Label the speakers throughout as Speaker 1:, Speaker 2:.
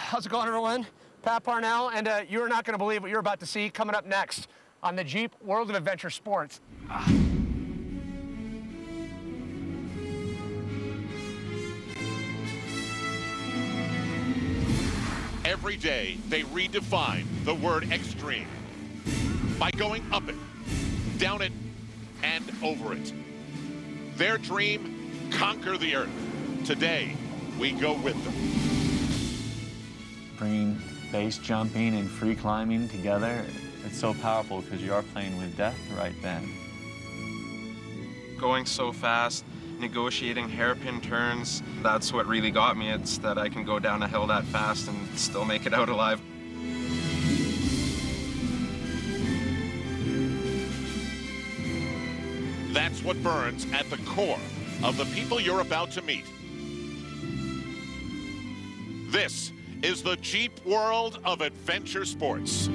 Speaker 1: How's it going, everyone? Pat Parnell, and you're not going to believe what you're about to see coming up next on the Jeep World of Adventure Sports.
Speaker 2: Every day, they redefine the word extreme by going up it, down it, and over it. Their dream, conquer the earth. Today, we go with them.
Speaker 3: Bringing base jumping and free climbing together, it's so powerful because you are playing with death right then.
Speaker 4: Going so fast, negotiating hairpin turns, that's what really got me. It's that I can go down a hill that fast and still make it out alive.
Speaker 2: That's what burns at the core of the people you're about to meet. This is the Jeep World of Adventure Sports.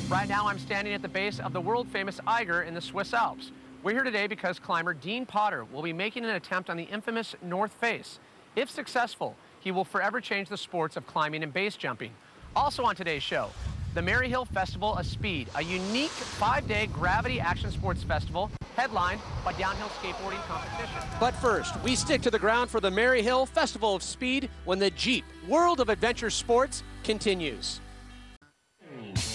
Speaker 1: Right now, I'm standing at the base of the world-famous Eiger in the Swiss Alps. We're here today because climber Dean Potter will be making an attempt on the infamous North Face. If successful, he will forever change the sports of climbing and base jumping. Also on today's show, the Maryhill Festival of Speed, a unique 5-day gravity action sports festival headlined by downhill skateboarding competition. But first, we stick to the ground for the Maryhill Festival of Speed when the Jeep World of Adventure Sports continues.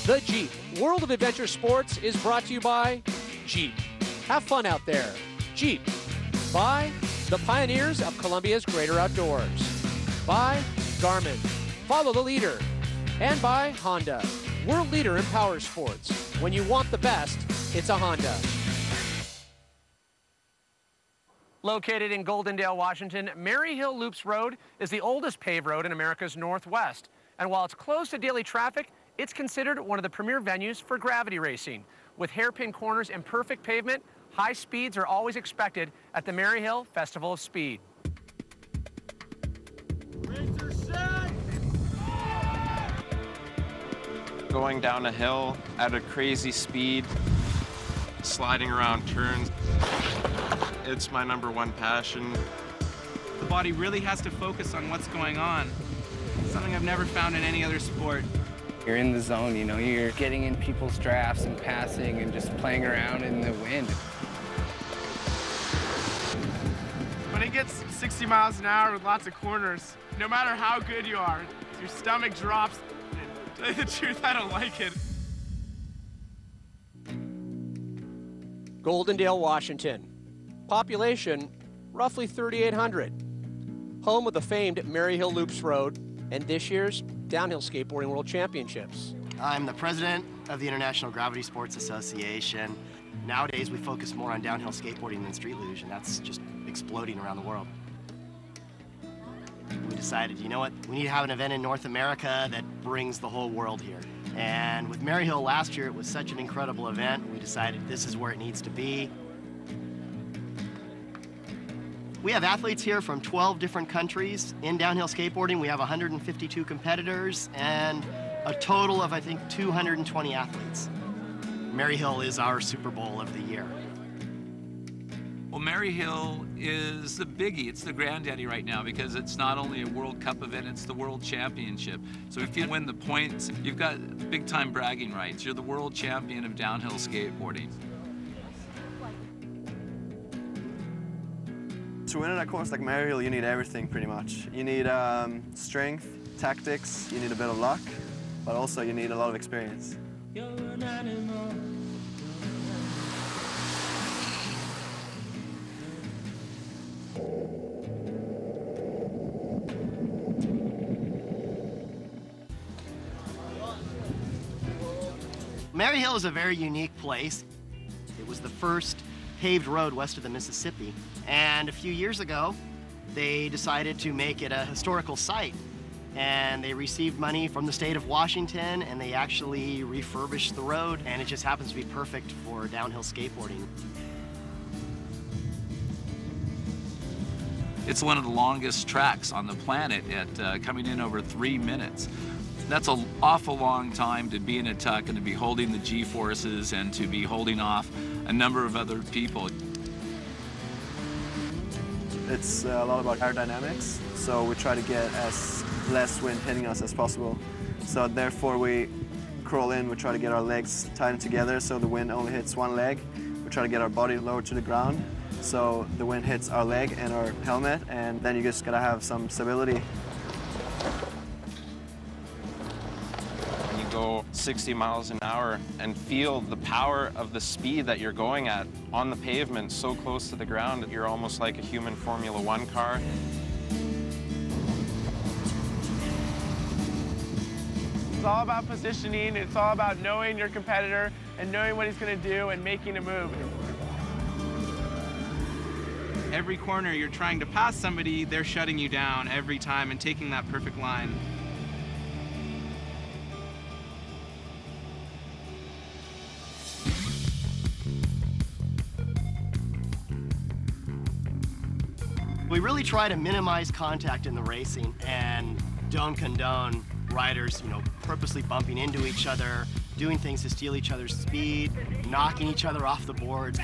Speaker 1: The Jeep World of Adventure Sports is brought to you by Jeep. Have fun out there. Jeep. By the pioneers of Columbia's greater outdoors. By Garmin. Follow the leader. And by Honda. World leader in power sports. When you want the best, it's a Honda. Located in Goldendale, Washington, Maryhill Loops Road is the oldest paved road in America's Northwest. And while it's closed to daily traffic, it's considered one of the premier venues for gravity racing. With hairpin corners and perfect pavement, high speeds are always expected at the Maryhill Festival of Speed.
Speaker 5: Racer set!
Speaker 4: Going down a hill at a crazy speed, sliding around turns. It's my #1 passion.
Speaker 6: The body really has to focus on what's going on. Something I've never found in any other sport.
Speaker 7: You're in the zone, you know, you're getting in people's drafts and passing and just playing around in the wind.
Speaker 6: When it gets 60 miles an hour with lots of corners, no matter how good you are, your stomach drops. To tell you the truth, I don't like it.
Speaker 1: Goldendale, Washington. Population, roughly 3,800. Home of the famed Maryhill Loops Road and this year's Downhill Skateboarding World Championships.
Speaker 8: I'm the president of the International Gravity Sports Association. Nowadays, we focus more on downhill skateboarding than street luge, and that's just exploding around the world. We decided, you know what, we need to have an event in North America that brings the whole world here. And with Maryhill last year, it was such an incredible event, we decided this is where it needs to be. We have athletes here from 12 different countries. In downhill skateboarding, we have 152 competitors and a total of, I think, 220 athletes. Maryhill is our Super Bowl of the year.
Speaker 9: Well, Maryhill is the biggie. It's the granddaddy right now because it's not only a World Cup event, it's the World Championship. So if you win the points, you've got big-time bragging rights. You're the world champion of downhill skateboarding.
Speaker 10: To win in a course like Maryhill, you need everything pretty much. You need strength, tactics, you need a bit of luck, but also you need a lot of experience.
Speaker 8: Maryhill is a very unique place. It was the first paved road west of the Mississippi. And a few years ago, they decided to make it a historical site. And they received money from the state of Washington, and they actually refurbished the road, and it just happens to be perfect for downhill skateboarding.
Speaker 9: It's one of the longest tracks on the planet at coming in over 3 minutes. That's an awful long time to be in a tuck and to be holding the G-forces and to be holding off a number of other people.
Speaker 10: It's a lot about aerodynamics, so we try to get as less wind hitting us as possible. So therefore we crawl in, we try to get our legs tightened together so the wind only hits one leg. We try to get our body lower to the ground so the wind hits our leg and our helmet, and then you just gotta have some stability.
Speaker 4: You go 60 miles an hour and feel the power of the speed that you're going at on the pavement so close to the ground that you're almost like a human Formula One car.
Speaker 6: It's all about positioning. It's all about knowing your competitor and knowing what he's going to do and making a move. Every corner you're trying to pass somebody, they're shutting you down every time and taking that perfect line.
Speaker 8: We really try to minimize contact in the racing and don't condone riders, purposely bumping into each other, doing things to steal each other's speed, knocking each other off the boards.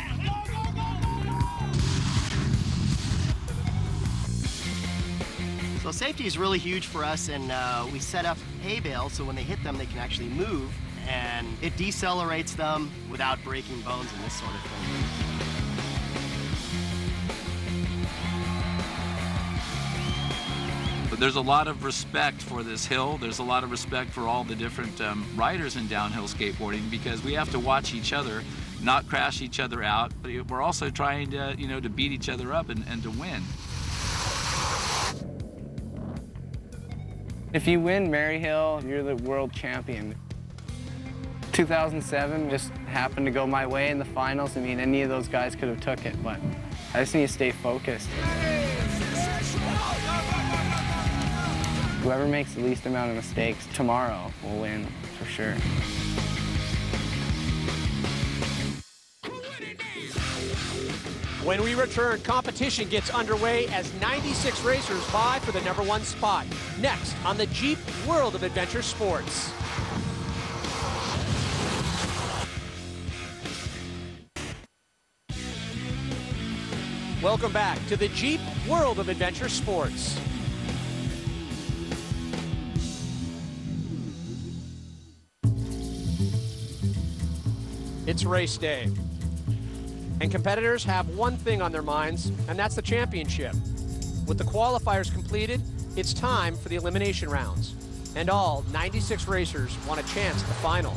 Speaker 8: So safety is really huge for us, and we set up hay bales so when they hit them, they can actually move, and it decelerates them without breaking bones and this sort of thing.
Speaker 9: But there's a lot of respect for this hill. There's a lot of respect for all the different riders in downhill skateboarding, because we have to watch each other, not crash each other out, but we're also trying to, to beat each other up and to win.
Speaker 7: If you win Maryhill, you're the world champion. 2007 just happened to go my way in the finals. I mean, any of those guys could have took it, but I just need to stay focused. Whoever makes the least amount of mistakes tomorrow will win, for sure.
Speaker 1: When we return, competition gets underway as 96 racers vie for the #1 spot. Next on the Jeep World of Adventure Sports. Welcome back to the Jeep World of Adventure Sports. It's race day. And competitors have one thing on their minds, and that's the championship. With the qualifiers completed, it's time for the elimination rounds. And all 96 racers want a chance at the final.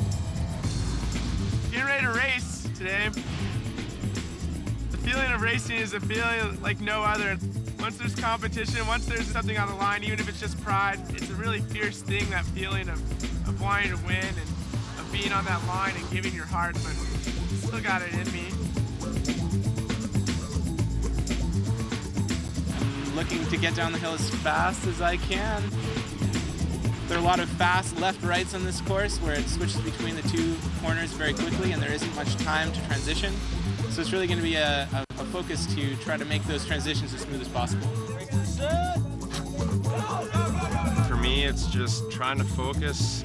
Speaker 6: Getting ready to race today. The feeling of racing is a feeling like no other. Once there's competition, once there's something on the line, even if it's just pride, it's a really fierce thing, that feeling of wanting to win and of being on that line and giving your heart, but still got it in me.
Speaker 11: Looking to get down the hill as fast as I can. There are a lot of fast left-rights on this course where it switches between the two corners very quickly and there isn't much time to transition. So it's really going to be a focus to try to make those transitions as smooth as possible.
Speaker 4: For me, it's just trying to focus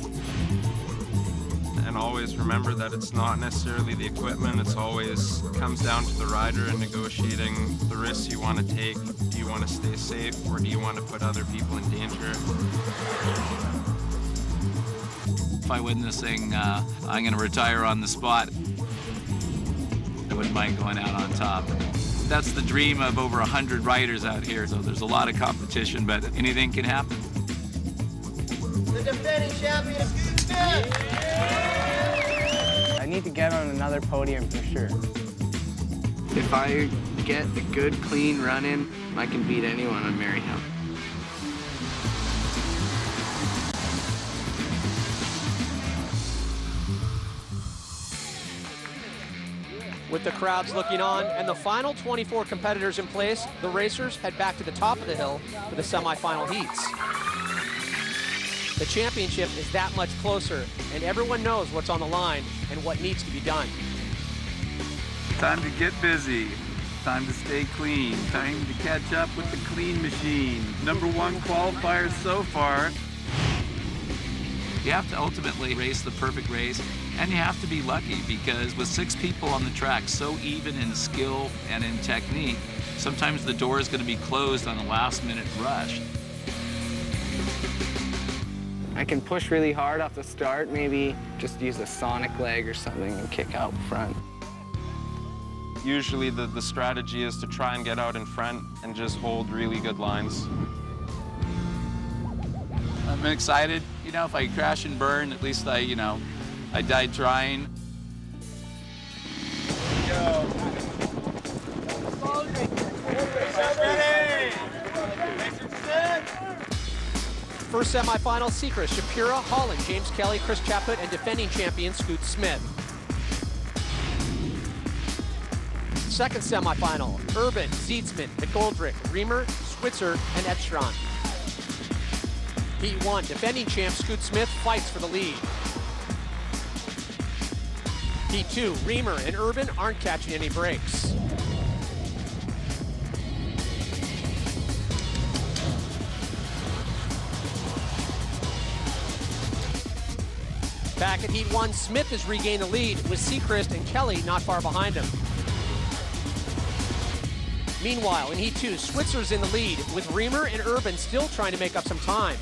Speaker 4: and always remember that it's not necessarily the equipment, it's always comes down to the rider and negotiating the risks you want to take. Do you want to stay safe or do you want to put other people in danger?
Speaker 9: If I win this thing, I'm going to retire on the spot. I wouldn't mind going out on top. That's the dream of over 100 riders out here, so there's a lot of competition, but anything can happen.
Speaker 8: The defending champion is
Speaker 7: I need to get on another podium for sure. If I get a good, clean run in, I can beat anyone on Maryhill.
Speaker 1: With the crowds looking on and the final 24 competitors in place, the racers head back to the top of the hill for the semifinal heats. The championship is that much closer, and everyone knows what's on the line and what needs to be done.
Speaker 12: Time to get busy. Time to stay clean. Time to catch up with the clean machine. #1 qualifiers so far.
Speaker 9: You have to ultimately race the perfect race, and you have to be lucky, because with 6 people on the track, so even in skill and in technique, sometimes the door is going to be closed on a last-minute rush.
Speaker 7: I can push really hard off the start, maybe just use a sonic leg or something and kick out front.
Speaker 4: Usually the strategy is to try and get out in front and just hold really good lines.
Speaker 9: I'm excited. You know, if I crash and burn, at least I died trying.
Speaker 1: First semifinal, Seacrest, Shapira, Holland, James Kelly, Chris Chaput, and defending champion Scoot Smith. Second semifinal, Urban, Zietzman, McGoldrick, Reamer, Switzer, and Edstrand. Heat 1, defending champ Scoot Smith fights for the lead. Heat 2, Reamer and Urban aren't catching any breaks. Back at Heat 1, Smith has regained the lead with Seacrest and Kelly not far behind him. Meanwhile, in Heat 2, Switzer's in the lead with Reamer and Urban still trying to make up some time.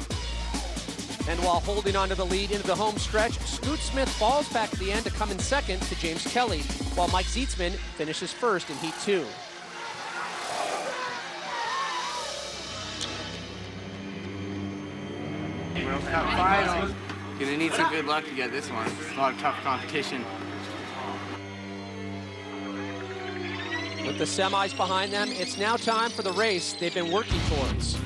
Speaker 1: And while holding on to the lead into the home stretch, Scoot Smith falls back at the end to come in second to James Kelly, while Mike Zietzman finishes first in Heat 2.
Speaker 7: World Cup final. Gonna need some good luck to get this one. It's a lot of tough competition.
Speaker 1: With the semis behind them, it's now time for the race they've been working towards.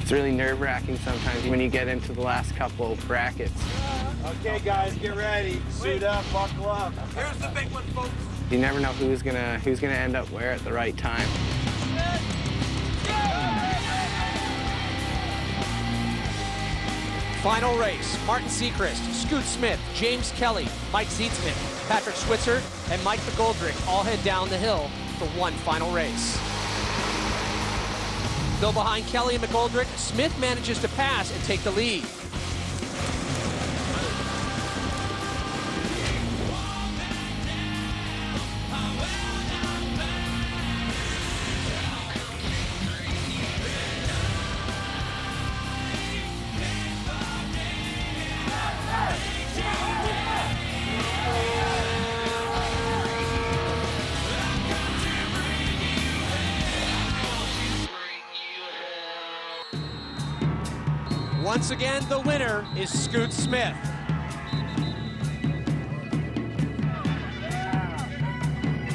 Speaker 7: It's really nerve-wracking sometimes when you get into the last couple brackets.
Speaker 5: Okay, guys, get ready. Suit up, buckle up. Here's the big one, folks.
Speaker 7: You never know who's gonna end up where at the right time.
Speaker 1: Final race, Martin Seacrest, Scoot Smith, James Kelly, Mike Zietzman, Patrick Switzer, and Mike McGoldrick all head down the hill for one final race. Though behind Kelly and McGoldrick, Smith manages to pass and take the lead. Once again, the winner is Scoot Smith.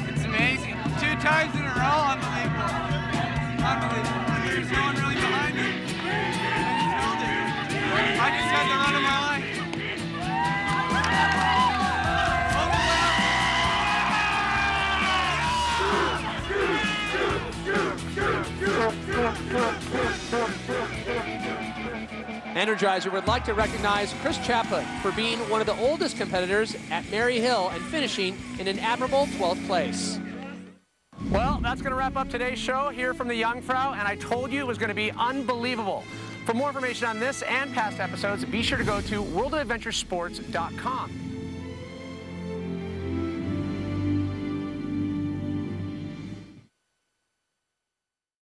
Speaker 6: It's amazing. 2 times in a row, unbelievable. Unbelievable. There's no one really behind me. I just had the run of my life.
Speaker 1: Energizer would like to recognize Chris Chaput for being one of the oldest competitors at Maryhill and finishing in an admirable 12th place. Well, that's going to wrap up today's show here from the Jungfrau, and I told you it was going to be unbelievable. For more information on this and past episodes, be sure to go to worldofadventuresports.com.